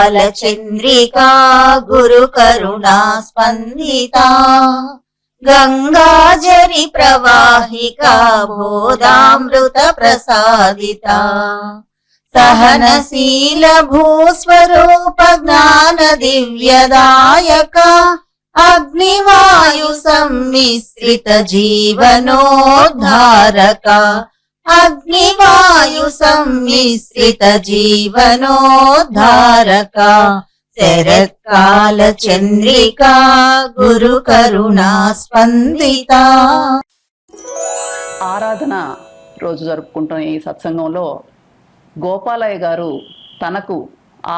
కాలచంద్రికా గురు కరుణా స్పందితా గంగాజరి ప్రవాహికా బోధామృత ప్రసాదితా సహనశీల భూస్వరూప జ్ఞాన దివ్యదాయక అగ్నివాయు సమ్మిశ్రిత జీవనోద్ధారక అగ్నివాయు సమ్మిశ్రిత జీవనోద్ధారక శరత్కాల చంద్రికా గురు కరుణా స్పందితా. ఆరాధన రోజు జరుపుకుంటున్న ఈ సత్సంగంలో గోపాలయ్య గారు తనకు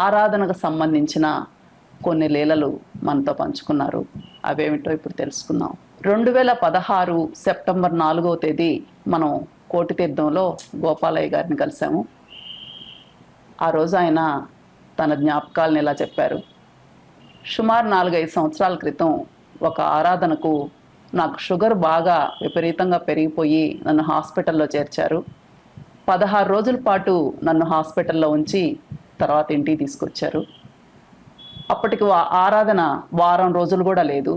ఆరాధనకు సంబంధించిన కొన్ని లీలలు మనతో పంచుకున్నారు. అవేమిటో ఇప్పుడు తెలుసుకుందాం. 2016 సెప్టెంబర్ 4వ తేదీ మనం కోటితీర్థంలో గోపాలయ్య గారిని కలిసాము. ఆ రోజు ఆయన తన జ్ఞాపకాలను ఇలా చెప్పారు. సుమారు 4-5 సంవత్సరాల క్రితం ఒక ఆరాధనకు నాకు షుగర్ బాగా విపరీతంగా పెరిగిపోయి నన్ను హాస్పిటల్లో చేర్చారు. 16 రోజుల పాటు నన్ను హాస్పిటల్లో ఉంచి తర్వాత ఇంటికి తీసుకొచ్చారు. అప్పటికి ఆరాధన వారం రోజులు కూడా లేదు.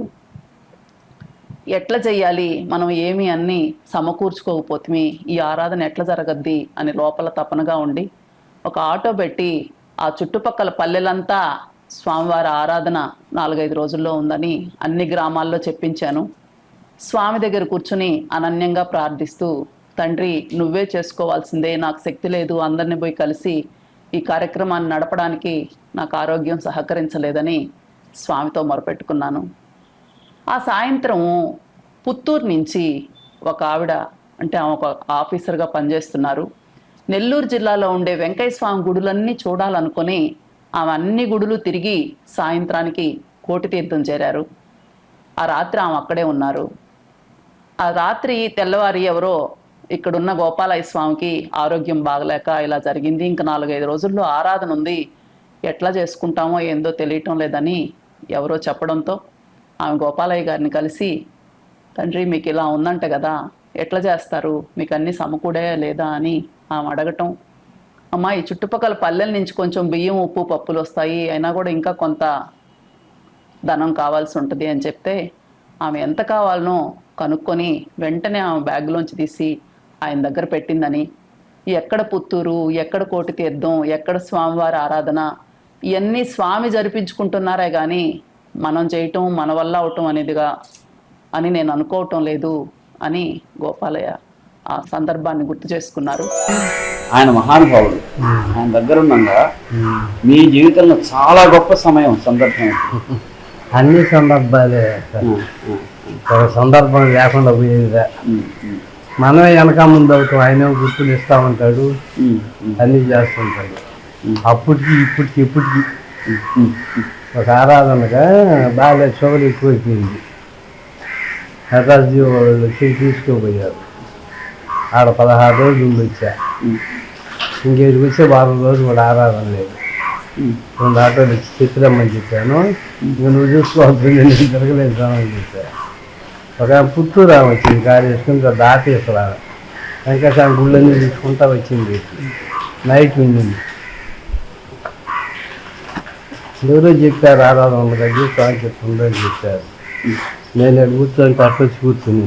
ఎట్లా చెయ్యాలి, మనం ఏమి అన్నీ సమకూర్చుకోకపోతే ఈ ఆరాధన ఎట్లా జరగద్ది అని లోపల తపనగా ఉండి ఒక ఆటో పెట్టి ఆ చుట్టుపక్కల పల్లెలంతా స్వామివారి ఆరాధన 4-5 రోజుల్లో ఉందని అన్ని గ్రామాల్లో చెప్పించాను. స్వామి దగ్గర కూర్చుని అనన్యంగా ప్రార్థిస్తూ, తండ్రి నువ్వే చేసుకోవాల్సిందే, నాకు శక్తి లేదు, అందరిని పోయి కలిసి ఈ కార్యక్రమాన్ని నడపడానికి నాకు ఆరోగ్యం సహకరించలేదని స్వామితో మొరపెట్టుకున్నాను. ఆ సాయంత్రం పుత్తూరు నుంచి ఒక ఆవిడ, అంటే ఆమె ఒక ఆఫీసర్గా పనిచేస్తున్నారు, నెల్లూరు జిల్లాలో ఉండే వెంకయ్య స్వామి గుడులన్నీ చూడాలనుకొని ఆమె అన్ని గుడులు తిరిగి సాయంత్రానికి కోటితీర్థం చేరారు. ఆ రాత్రి ఆమె అక్కడే ఉన్నారు. ఆ రాత్రి తెల్లవారి ఎవరో ఇక్కడున్న గోపాలయ్య స్వామికి ఆరోగ్యం బాగలేక ఇలా జరిగింది, ఇంకా 4-5 రోజుల్లో ఆరాధన ఉంది, ఎట్లా చేసుకుంటామో ఏందో తెలియటం లేదని ఎవరో చెప్పడంతో ఆమె గోపాలయ్య గారిని కలిసి, తండ్రి మీకు ఇలా ఉందంట కదా, ఎట్లా చేస్తారు, మీకు అన్నీ సమకూడే లేదా అని ఆమె అడగటం. అమ్మ ఈ చుట్టుపక్కల పల్లెల నుంచి కొంచెం బియ్యం ఉప్పు పప్పులు వస్తాయి, అయినా కూడా ఇంకా కొంత ధనం కావాల్సి ఉంటుంది అని చెప్తే ఆమె ఎంత కావాలనో కనుక్కొని వెంటనే ఆమె బ్యాగ్లోంచి తీసి ఆయన దగ్గర పెట్టిందని, ఎక్కడ పుత్తూరు, ఎక్కడ కోటితీర్థం, ఎక్కడ స్వామివారి ఆరాధన, ఇవన్నీ స్వామి జరిపించుకుంటున్నారే కానీ మనం చేయటం మన వల్ల అవటం అనేదిగా అని నేను అనుకోవటం లేదు అని గోపాలయ్య ఆ సందర్భాన్ని గుర్తు చేసుకున్నారు. ఆయన మహానుభావుడు, ఆయన దగ్గర ఉండగా మీ జీవితంలో చాలా గొప్ప సమయం సందర్భం. అన్ని సందర్భాలే, ఒక సందర్భం లేకుండా పోయేదిగా. మనమే వెనక ముందు అవుతాం, ఆయన గుర్తులు ఇస్తా ఉంటాడు, అన్నీ చేస్తుంటాడు. అప్పటికి ఇప్పటికి ఒక ఆరాధనగా బాగా షుగర్ ఎక్కువైపోయింది. హఠాత్జీ వాళ్ళు వచ్చి తీసుకుపోయారు. ఆడ 16 రోజులు ఉండి వచ్చా. ఇంకేటికి వచ్చే 12 రోజులు కూడా ఆరాధన లేదు. 2 ఆటోలు వచ్చి చెప్పిరమ్మని చెప్పాను. ఇంక నువ్వు చూసుకోవద్దు, నేను తిరగలేదు రామని చెప్పాను. ఒక పుత్తూరు వచ్చింది, కారు వేసుకుని దాటేసరా వెంకటస్వామి గుళ్ళన్నీ తీసుకుంటా వచ్చింది. నైట్ ఉండింది. ఎవరో చెప్పారు ఆరాధన ఉండదు, స్వామి చెప్తుందని చెప్పారు. నేను కూర్చొని వచ్చి కూర్చుని,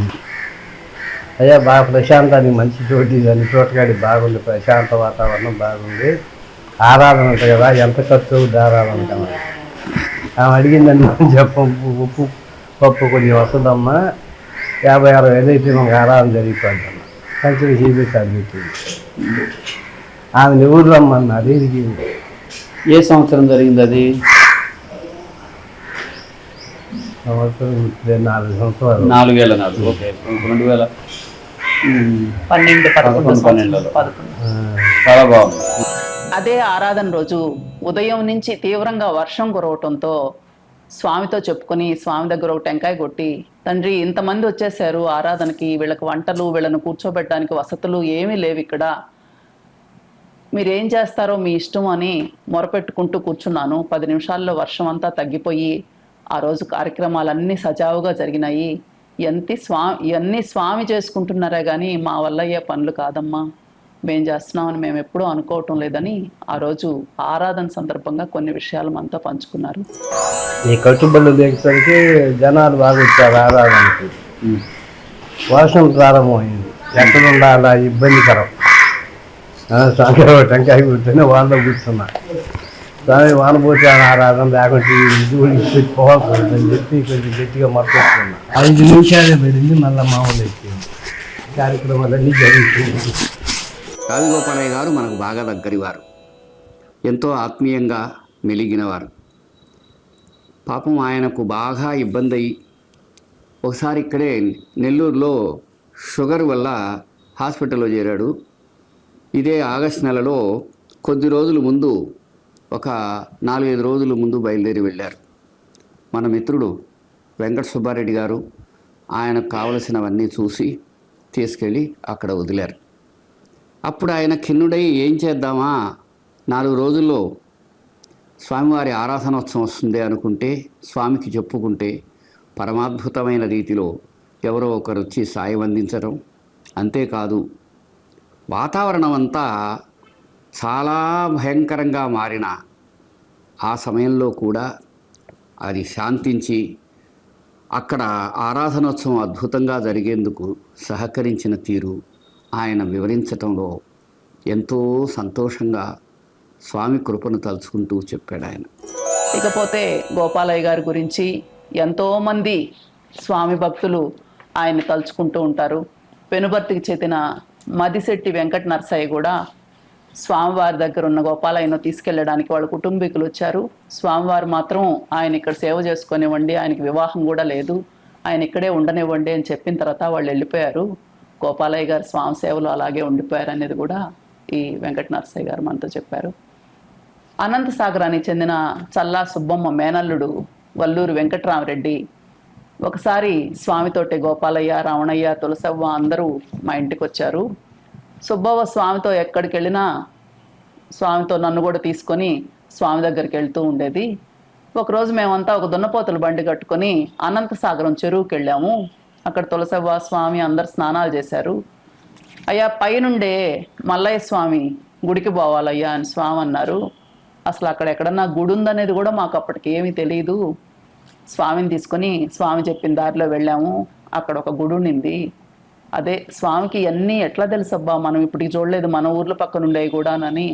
అయ్యా బాగా ప్రశాంతానికి మంచి చోటు అని, చోటకాడి బాగుంది, ప్రశాంత వాతావరణం బాగుంది, ఆరాధన ఉంటుంది కదా, ఎంత ఖర్చు అవుతుంది ఆరాధన కదా. ఆమె అడిగిందని ఉప్పు పప్పు కొంచెం వస్తుందమ్మా, 50-60 వేలు అయితే మాకు ఆరాధన జరిగిపోద్దమ్మా. కంచెలు చూపించాలి పెట్టింది. ఆమె ఎవరు రమ్మన్నారు. ఇది ఏ సంవత్సరం జరిగింది అది? సంవత్సరం 4 సంవత్సరాలు. 4 ఏళ్ళ నాడు. ఓకే, 2012 చాలా బాగుంది. అదే ఆరాధన రోజు ఉదయం నుంచి తీవ్రంగా వర్షం కురవటంతో స్వామితో చెప్పుకొని స్వామి దగ్గర ఒక టెంకాయ కొట్టి, తండ్రి ఇంతమంది వచ్చేసారు ఆరాధనకి, వీళ్ళకి వంటలు, వీళ్ళను కూర్చోబెట్టడానికి వసతులు ఏమీ లేవు ఇక్కడ, మీరేం చేస్తారో మీ ఇష్టం అని మొరపెట్టుకుంటూ కూర్చున్నాను. 10 నిమిషాల్లో వర్షం అంతా తగ్గిపోయి ఆ రోజు కార్యక్రమాలన్నీ సజావుగా జరిగినాయి. ఇవన్నీ స్వామి చేసుకుంటున్నారే కానీ మా వల్ల అయ్యే పనులు కాదమ్మా మేము చేస్తున్నామని మేము ఎప్పుడూ అనుకోవటం లేదని ఆ రోజు ఆరాధన సందర్భంగా కొన్ని విషయాలు మనతో పంచుకున్నారు. ఈ కట్టుబడులు దిగేసరికి జనాలు బాగా వచ్చారు ఆరాధనకి. వర్షం ప్రారంభమైంది, ఎక్కడ ఉండాలా ఇబ్బందికరం. సాయంత్రం టెంకాయ కూర్చొని వాళ్ళలో కూర్చున్నా. స్వామి వాన పోతే ఆరాధన లేకుంటే ఇది పోవాల్సి అని చెప్పి కొంచెం గట్టిగా మర్చిపోతున్నా. 5 నిమిషాలే పడింది, మళ్ళీ మామూలు అయిపోయింది. కార్యక్రమాలన్నీ జరుగుతుంది. రావిగోపాలయ్య గారు మనకు బాగా దగ్గరివారు, ఎంతో ఆత్మీయంగా మెలిగినవారు. పాపం ఆయనకు బాగా ఇబ్బంది అయ్యి ఒకసారి ఇక్కడే నెల్లూరులో షుగర్ వల్ల హాస్పిటల్లో చేరాడు. ఇదే ఆగస్టు నెలలో కొద్ది రోజుల ముందు, ఒక 4-5 రోజుల ముందు బయలుదేరి వెళ్ళారు. మన మిత్రుడు వెంకట సుబ్బారెడ్డి గారు ఆయనకు కావలసినవన్నీ చూసి తీసుకెళ్ళి అక్కడ వదిలారు. అప్పుడు ఆయన ఖిన్నుడై ఏం చేద్దామా, 4 రోజుల్లో స్వామివారి ఆరాధనోత్సవం వస్తుంది అనుకుంటే, స్వామికి చెప్పుకుంటే పరమాద్భుతమైన రీతిలో ఎవరో ఒకరు వచ్చి సాయం అందించడం. అంతేకాదు వాతావరణం అంతా చాలా భయంకరంగా మారిన ఆ సమయంలో కూడా అది శాంతించి అక్కడ ఆరాధనోత్సవం అద్భుతంగా జరిగేందుకు సహకరించిన తీరు ఆయన వివరించటంలో ఎంతో సంతోషంగా స్వామి కృపను తలుచుకుంటూ చెప్పాడు ఆయన. ఇకపోతే గోపాలయ్య గారి గురించి ఎంతోమంది స్వామి భక్తులు ఆయన తలుచుకుంటూ ఉంటారు. పెనుబర్తికి చెందిన మదిశెట్టి వెంకట నరసయ్య కూడా స్వామివారి దగ్గర ఉన్న గోపాలయ్యను తీసుకెళ్ళడానికి వాళ్ళ కుటుంబీకులు వచ్చారు. స్వామివారు మాత్రం ఆయన ఇక్కడ సేవ చేసుకునివ్వండి, ఆయనకి వివాహం కూడా లేదు, ఆయన ఇక్కడే ఉండనివ్వండి అని చెప్పిన తర్వాత వాళ్ళు వెళ్ళిపోయారు. గోపాలయ్య గారు స్వామి సేవలు అలాగే ఉండిపోయారు అనేది కూడా ఈ వెంకట నరసయ్య గారు మనతో చెప్పారు. అనంతసాగరానికి చెందిన చల్లా సుబ్బమ్మ మేనల్లుడు వల్లూరు వెంకటరామరెడ్డి ఒకసారి స్వామితోటి గోపాలయ్య, రమణయ్య, తులసవ్వ అందరూ మా ఇంటికి వచ్చారు. సుబ్బవ్వ స్వామితో ఎక్కడికి వెళ్ళినా స్వామితో నన్ను కూడా తీసుకొని స్వామి దగ్గరికి వెళ్తూ ఉండేది. ఒకరోజు మేమంతా ఒక దున్నపోతుల బండి కట్టుకొని అనంతసాగరం చెరువుకి వెళ్ళాము. అక్కడ తులసవ్వ, స్వామి అందరు స్నానాలు చేశారు. అయ్యా పైనుండే మల్లయ్య స్వామి గుడికి పోవాలయ్యా అని స్వామి అన్నారు. అసలు అక్కడ ఎక్కడన్నా గుడి ఉందనేది కూడా మాకు అప్పటికి ఏమీ తెలియదు. స్వామిని తీసుకొని స్వామి చెప్పిన దారిలో వెళ్ళాము. అక్కడ ఒక గుడి ఉండింది. అదే స్వామికి అన్నీ ఎట్లా తెలుసబ్బా, మనం ఇప్పటికి చూడలేదు, మన ఊర్ల పక్కన ఉండేవి కూడానని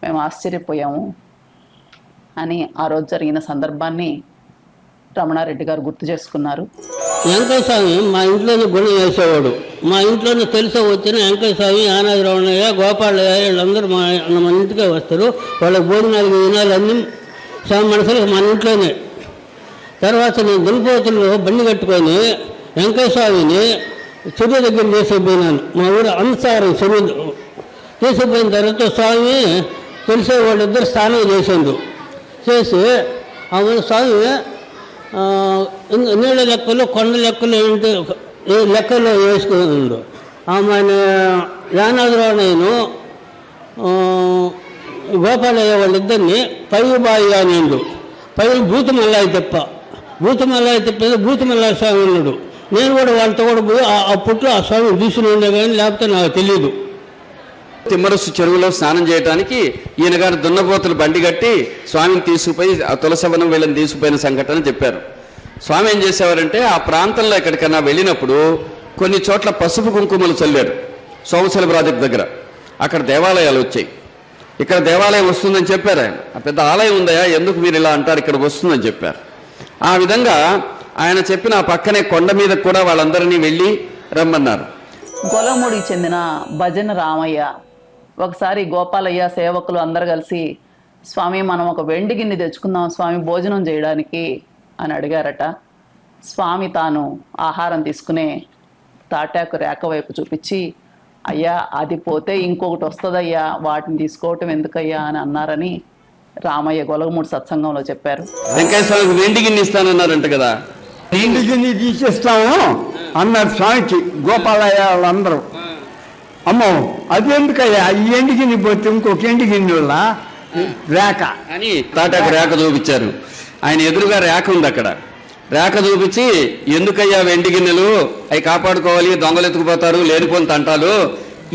మేము ఆశ్చర్యపోయాము అని ఆ రోజు జరిగిన సందర్భాన్ని రమణారెడ్డి గారు గుర్తు చేసుకున్నారు. వెంకయ్య స్వామి మా ఇంట్లోనే గుణం వేసేవాడు. మా ఇంట్లోనే తెలిసే వచ్చిన వెంకయ్య స్వామి, ఆనాది రమణయ్య, గోపాలయ్య వీళ్ళందరూ మన ఇంటికే వస్తారు. వాళ్ళకి భోజనాలు వినాలు అన్నీ స్వామి మనసులు మన ఇంట్లోనే. తర్వాత నేను దున్నపోతుల్లో బండి కట్టుకొని వెంకయ్య స్వామిని చెరువు దగ్గర తీసుకుపోయినాను. మా ఊరు అనంతసాగరం చెరువు తీసుకుపోయిన తర్వాత స్వామి తెలిసే వాళ్ళిద్దరు స్నానం చేసిండు. చేసి ఆ స్వామి నీళ్ళ లెక్కలు, కొండ లెక్కలు ఏంటి లెక్కలో వేసుకున్నాడు. ఆమె యానాదిరావు నేను గోపాలయ్య వాళ్ళిద్దరిని పై బాయి కానిండు. పై భూతమల్లాయి తెప్ప, భూతమల్లాయి తెప్ప భూతమల్లాయ స్వామి ఉన్నాడు. నేను కూడా వాళ్ళతో కూడా పోయి అప్పట్లో ఆ స్వామిని చూసిన ఉండే కానీ లేకపోతే నాకు తెలియదు. తిమ్మరసు చెరువులో స్నానం చేయడానికి ఈయన గారు దున్నపోతులు బండి కట్టి స్వామిని తీసుకుపోయి ఆ తులసవనం వీళ్ళని తీసుకుపోయిన సంఘటన చెప్పారు. స్వామి ఏం చేసేవారంటే ఆ ప్రాంతంలో ఎక్కడికన్నా వెళ్ళినప్పుడు కొన్ని చోట్ల పసుపు కుంకుమలు చల్లారు. సోమశల ప్రాజెక్ట్ దగ్గర అక్కడ దేవాలయాలు వచ్చాయి. ఇక్కడ దేవాలయం వస్తుందని చెప్పారు ఆయన. ఆ పెద్ద ఆలయం ఉందయా, ఎందుకు మీరు ఇలా అంటారు, ఇక్కడికి వస్తుందని చెప్పారు. ఆ విధంగా ఆయన చెప్పిన ఆ పక్కనే కొండ మీద కూడా వాళ్ళందరినీ వెళ్ళి రమ్మన్నారు. గొలముడికి చెందిన భజన రామయ్య ఒకసారి గోపాలయ్య సేవకులు అందరు కలిసి స్వామి మనం ఒక వెండి గిన్నె తెచ్చుకుందాం స్వామి భోజనం చేయడానికి అని అడిగారట. స్వామి తాను ఆహారం తీసుకునే తాటాకు రేఖ వైపు చూపించి అయ్యా అది పోతే ఇంకొకటి వస్తుందయ్యా, వాటిని తీసుకోవటం ఎందుకయ్యా అని అన్నారని రామయ్య గొలగమూడి సత్సంగంలో చెప్పారు. వెంకయ్య స్వామికి వెండి గిన్నె ఇస్తానన్నారంట కదా. వెండి గిన్నె తీసేస్తాము అన్నారు స్వామికి గోపాలయ్య వాళ్ళందరూ. అమ్మో అదెందుకయ్యా, ఈ ఎండి గిన్నె పోతే ఇంకొక ఎండి గిన్నె వల్ల రేఖ అని తాటాకు రేఖ చూపించారు. ఆయన ఎదురుగా రేఖ ఉంది. అక్కడ రేఖ చూపించి ఎందుకయ్యా వెండి గిన్నెలు, అవి కాపాడుకోవాలి, దొంగలు ఎత్తుకుపోతారు, లేనిపోని తంటాలు,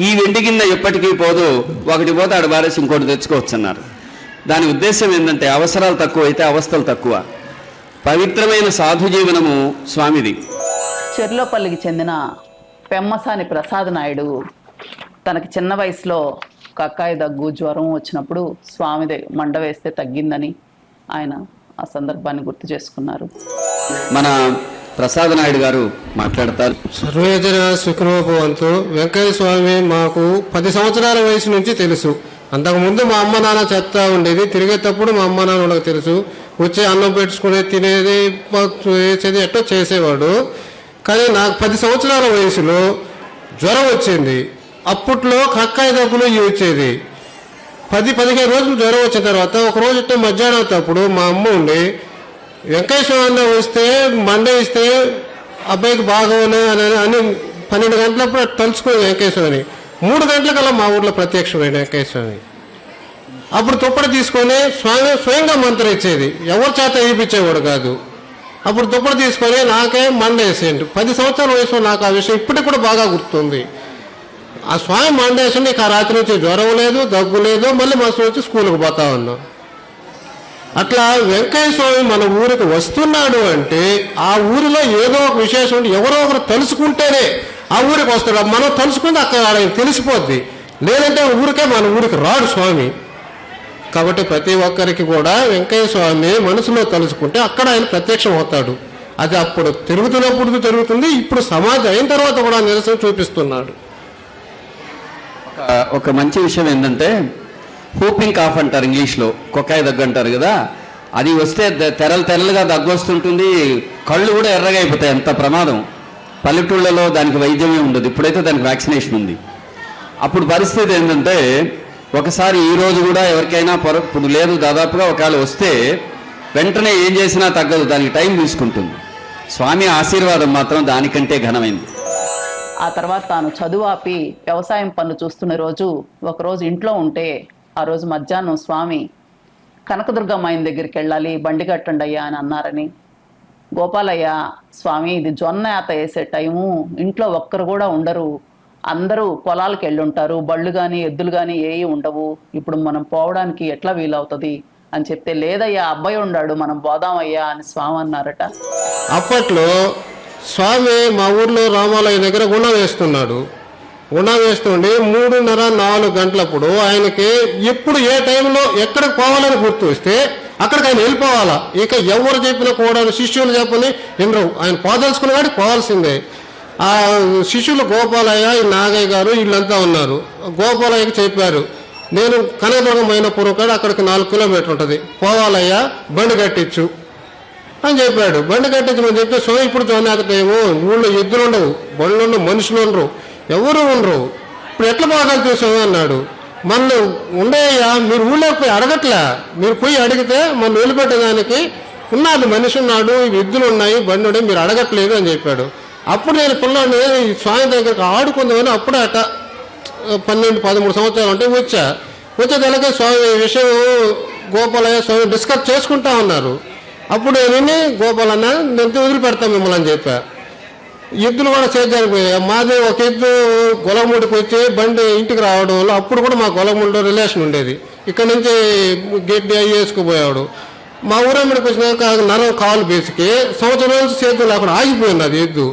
ఈ వెండి గిన్నె ఎప్పటికీ పోదు, ఒకటి పోతే ఆడ బారేసి ఇంకోటి తెచ్చుకోవచ్చు అన్నారు. దాని ఉద్దేశం ఏంటంటే అవసరాలు తక్కువ అయితే అవస్థలు తక్కువ. పవిత్రమైన సాధు జీవనము స్వామిది. చెర్లోపల్లికి చెందిన పెమ్మసాని ప్రసాద్ నాయుడు తనకి చిన్న వయసులో కక్కాయి దగ్గు జ్వరం వచ్చినప్పుడు స్వామి మండ వేస్తే తగ్గిందని ఆయన ఆ సందర్భాన్ని గుర్తు చేసుకున్నారు. మన ప్రసాద్ నాయుడు గారు మాట్లాడతారు. సర్వేజన సుఖరూపవంతు. వెంకయ్య స్వామి మాకు 10 సంవత్సరాల వయసు నుంచి తెలుసు. అంతకుముందు మా అమ్మ నాన్న చెప్తా ఉండేది, తిరిగేటప్పుడు మా అమ్మ నాన్న వాళ్ళకి తెలుసు. వచ్చి అన్నం పెట్టుకుని తినేది వేసేది ఎట్టో చేసేవాడు. కానీ నాకు 10 సంవత్సరాల వయసులో జ్వరం వచ్చింది. అప్పట్లో కక్కాయి దగ్గులు వచ్చేది. 10-15 రోజులు జ్వరం వచ్చిన తర్వాత ఒక రోజు ఇట్టే మధ్యాహ్నం అప్పుడు మా అమ్మ ఉండి వెంకయ్య స్వామి వస్తే మండ ఇస్తే అబ్బాయికి బాగోనే అని 12 గంటలప్పుడు తలుచుకుని వెంకయ్య స్వామి 3 గంటలకల్లా మా ఊర్లో ప్రత్యక్షమైన వెంకయ్య స్వామి. అప్పుడు తుప్పటి తీసుకొని స్వామి స్వయంగా మంత్రం ఇచ్చేది, ఎవరి చేత వేయించేవాడు కాదు. అప్పుడు తుప్పటి తీసుకొని నాకే మండ వేసేయండి. 10 సంవత్సరాల వయసులో నాకు ఆ విషయం ఇప్పటికి కూడా బాగా గుర్తుంది. ఆ స్వామి మండ వేసి నీకు ఆ రాత్రి నుంచి జ్వరం లేదు, దగ్గు లేదు, మళ్ళీ మస్తు వచ్చి స్కూల్కి పోతా ఉన్నాం. అట్లా వెంకయ్య స్వామి మన ఊరికి వస్తున్నాడు అంటే ఆ ఊరిలో ఏదో ఒక విశేషం ఉంటే ఎవరో ఒకరు తెలుసుకుంటేనే ఆ ఊరికి వస్తాడు. మనం తెలుసుకుంటే అక్కడ ఆయన తెలిసిపోద్ది, లేదంటే ఊరికే మన ఊరికి రాడు స్వామి. కాబట్టి ప్రతి ఒక్కరికి కూడా వెంకయ్య స్వామి మనసులో తలుచుకుంటే అక్కడ ఆయన ప్రత్యక్షం అవుతాడు. అది అప్పుడు తిరుగుతున్నప్పుడు జరుగుతుంది, ఇప్పుడు సమాజం అయిన తర్వాత కూడా నిరసన చూపిస్తున్నాడు. ఒక మంచి విషయం ఏంటంటే హూపింగ్ కాఫ్ అంటారు ఇంగ్లీష్లో, కొక్కాయి దగ్గు అంటారు కదా. అది వస్తే తెరలుగా దగ్గు వస్తుంటుంది, కళ్ళు కూడా ఎర్రగా అయిపోతాయి. ఎంత ప్రమాదం. పల్లెటూళ్ళలో దానికి వైద్యమే ఉండదు, ఇప్పుడైతే దానికి వ్యాక్సినేషన్ ఉంది. అప్పుడు పరిస్థితి ఏంటంటే ఒకసారి ఈ రోజు కూడా ఎవరికైనా ఇప్పుడు లేదు, దాదాపుగా ఒకవేళ వస్తే వెంటనే ఏం చేసినా తగ్గదు, దానికి టైం తీసుకుంటుంది. స్వామి ఆశీర్వాదం మాత్రం దానికంటే ఘనమైంది. ఆ తర్వాత తాను చదువు ఆపి వ్యవసాయం పనులు చూస్తున్న రోజు ఒకరోజు ఇంట్లో ఉంటే ఆ రోజు మధ్యాహ్నం స్వామి కనకదుర్గమ్మ ఆయన దగ్గరికి వెళ్ళాలి, బండి కట్టండి అయ్యా అని అన్నారని. గోపాలయ్య, స్వామి ఇది జొన్న యాత వేసే టైము, ఇంట్లో ఒక్కరు కూడా ఉండరు, అందరూ పొలాలకు వెళ్ళుంటారు, బళ్ళు కానీ ఎద్దులు కానీ ఏవి ఉండవు, ఇప్పుడు మనం పోవడానికి ఎట్లా వీలవుతుంది అని చెప్తే, లేదయ్యా అబ్బాయి ఉన్నాడు మనం పోదామయ్యా అని స్వామి అన్నారట. అప్పట్లో స్వామి మా ఊర్లో రామాలయం దగ్గర గుణం వేస్తున్నాడు. గుణం వేస్తుండి 3:30-4 గంటలప్పుడు ఆయనకి ఎప్పుడు ఏ టైంలో ఎక్కడికి పోవాలని గుర్తు వస్తే అక్కడికి ఆయన వెళ్ళిపోవాలా. ఇక ఎవరు చెప్పినా కూడా శిష్యులు చెప్పని వినరు, ఆయన పోదలుచుకున్న వాడికి పోవాల్సిందే. ఆ శిష్యులు గోపాలయ్య, నాగయ్య గారు వీళ్ళంతా ఉన్నారు. గోపాలయ్యకి చెప్పారు, నేను కనకదుర్గం అయినపురం కాడ అక్కడికి 4 కిలోమీటర్లు ఉంటుంది, పోవాలయ్యా బండి కట్టించు అని చెప్పాడు. బండి కట్టించమని చెప్తే స్వామి ఇప్పుడు జొన్న టైము, ఊళ్ళో ఎద్దులు ఉండవు, బళ్ళు ఉండవు, మనుషులు ఉండరు, ఎవరు ఉండరు, ఇప్పుడు ఎట్లా బాగాలు చూసాము అన్నాడు. మన ఉండేయ్యా మీరు ఊళ్ళోకి పోయి అడగట్లే, మీరు పోయి అడిగితే మన వదిలిపెట్టేదానికి ఉన్నాడు, మనిషి ఉన్నాడు, ఎద్దులు ఉన్నాయి, బండి ఉన్నాయి, మీరు అడగట్లేదు అని చెప్పాడు. అప్పుడు నేను పిల్లల్ని స్వామి దగ్గరికి ఆడుకుందామని అప్పుడే అట 12-13 సంవత్సరాలు ఉంటే వచ్చేదానికే స్వామి విషయం గోపాలయ్య స్వామి డిస్కస్ చేసుకుంటా ఉన్నారు. అప్పుడు నేను గోపాలన్న నేను వదిలిపెడతాను మిమ్మల్ని అని చెప్పా. ఎద్దులు కూడా సేద్యానికి పోయాయి. మాది ఒక ఎద్దు గొలముడికి వచ్చి బండి ఇంటికి రావడం వల్ల అప్పుడు కూడా మా గొలముడిలో రిలేషన్ ఉండేది. ఇక్కడ నుంచి గడ్డి అవి వేసుకుపోయాడు. మా ఊరమ్మడికి వచ్చినాక నరం కాలు బేసికి సంవత్సరం రోజు సేద్యం లేకుండా ఆగిపోయింది అది ఎద్దు.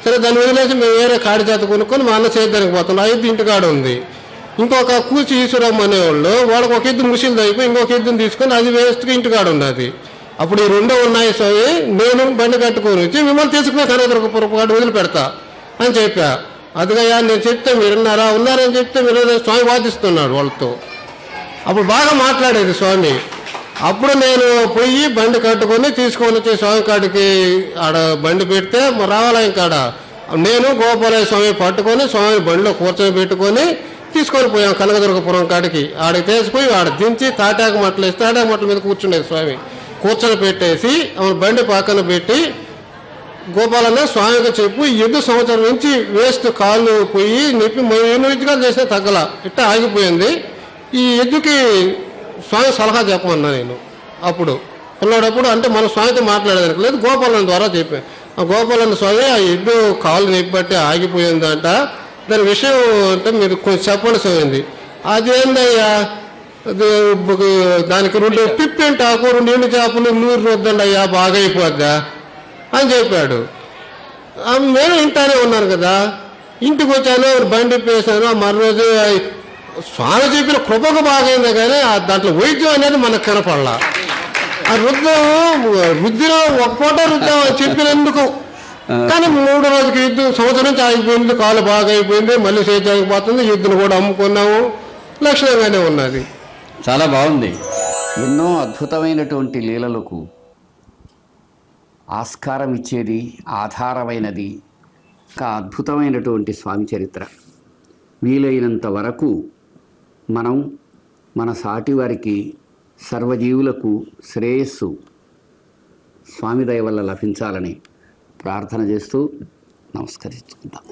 సరే దాన్ని వదిలేసి మేము వేరే కాడి చేత కొనుక్కొని మా అన్న సేద్యానికి పోతాం. ఆ ఎద్దు ఇంటికాడ ఉంది. ఇంకొక కూచి ఈశ్వరమ్మ అనేవాళ్ళు, వాళ్ళకి ఒక ఎద్దు ముసిలు అయిపోయి ఇంకొక ఎద్దుని తీసుకొని అది వేస్ట్గా ఇంటికాడ ఉన్నది. అప్పుడు ఈ 2 ఉన్నాయి స్వామి, నేను బండి కట్టుకొని వచ్చి మిమ్మల్ని తీసుకునే కనకదుర్గపురం కాడు వదిలిపెడతా అని చెప్పా. అదిగయ్యా నేను చెప్తే మీరున్నారా, ఉన్నారని చెప్తే మీరు స్వామి వాదిస్తున్నాడు వాళ్ళతో. అప్పుడు బాగా మాట్లాడేది స్వామి. అప్పుడు నేను పోయి బండి కట్టుకొని తీసుకొని వచ్చి స్వామి కాడికి ఆడ బండి పెడితే రావాలయం కాడ నేను గోపాలయ్య స్వామి పట్టుకొని స్వామి బండిలో కూర్చొని పెట్టుకొని తీసుకొని పోయాం కనకదుర్గపురం కాడికి. ఆడికి తీసుకుపోయి ఆడ దించి తాటాక మట్టలు వేసి తాటాక మట్టల మీద కూర్చుండేది స్వామి. కూర్చొని పెట్టేసి బండి పక్కన పెట్టి గోపాలన్న స్వామికి చెప్పు, ఈ ఎద్దు సంవత్సరం నుంచి వేస్ట్ కాళ్ళు పోయి నొప్పి 8 విజయాలు చేస్తే తగ్గల ఇట్ట ఆగిపోయింది, ఈ ఎద్దుకి స్వామి సలహా చెప్పమన్నా నేను. అప్పుడు పిల్లడప్పుడు అంటే మన స్వామితో మాట్లాడేదానికి లేదు, గోపాలన్న ద్వారా చెప్పాను. ఆ గోపాలన్న స్వామి ఆ ఎద్దు కాళ్ళు నొప్పి బట్టి ఆగిపోయిందంట, దాని విషయం అంటే మీరు కొంచెం చెప్పాల్సింది. అదేందయ్యా దానికి 2 పిప్పింటాకు 2 ఎండు చేపలు నూరు రుద్దండి అయ్యా బాగా అయిపోద్దా అని చెప్పాడు. నేను ఇంటానే ఉన్నాను కదా. ఇంటికి వచ్చాను, బండి పేసాను. మరోజు స్వామి చెప్పిన కృపకు బాగైందే కానీ దాంట్లో వైద్యం అనేది మనకు కనపడలా. ఆ రుద్దిలో ఒక పూట రుద్దాం చెప్పినందుకు, కానీ 3 రోజుకి యుద్ధం సంవత్సరం నుంచి ఆగిపోయింది. కాలు బాగా అయిపోయింది, మళ్ళీ సేద్యానికి పోతుంది. యుద్ధం కూడా అమ్ముకున్నాము, లక్షణంగానే ఉన్నది. చాలా బాగుంది. ఎన్నో అద్భుతమైనటువంటి లీలలకు ఆస్కారం ఇచ్చేది, ఆధారమైనది ఒక అద్భుతమైనటువంటి స్వామి చరిత్ర. వీలైనంత వరకు మనం మన సాటి వారికి, సర్వజీవులకు శ్రేయస్సు స్వామి దయ వల్ల లభించాలని ప్రార్థన చేస్తూ నమస్కరించుకుందాం.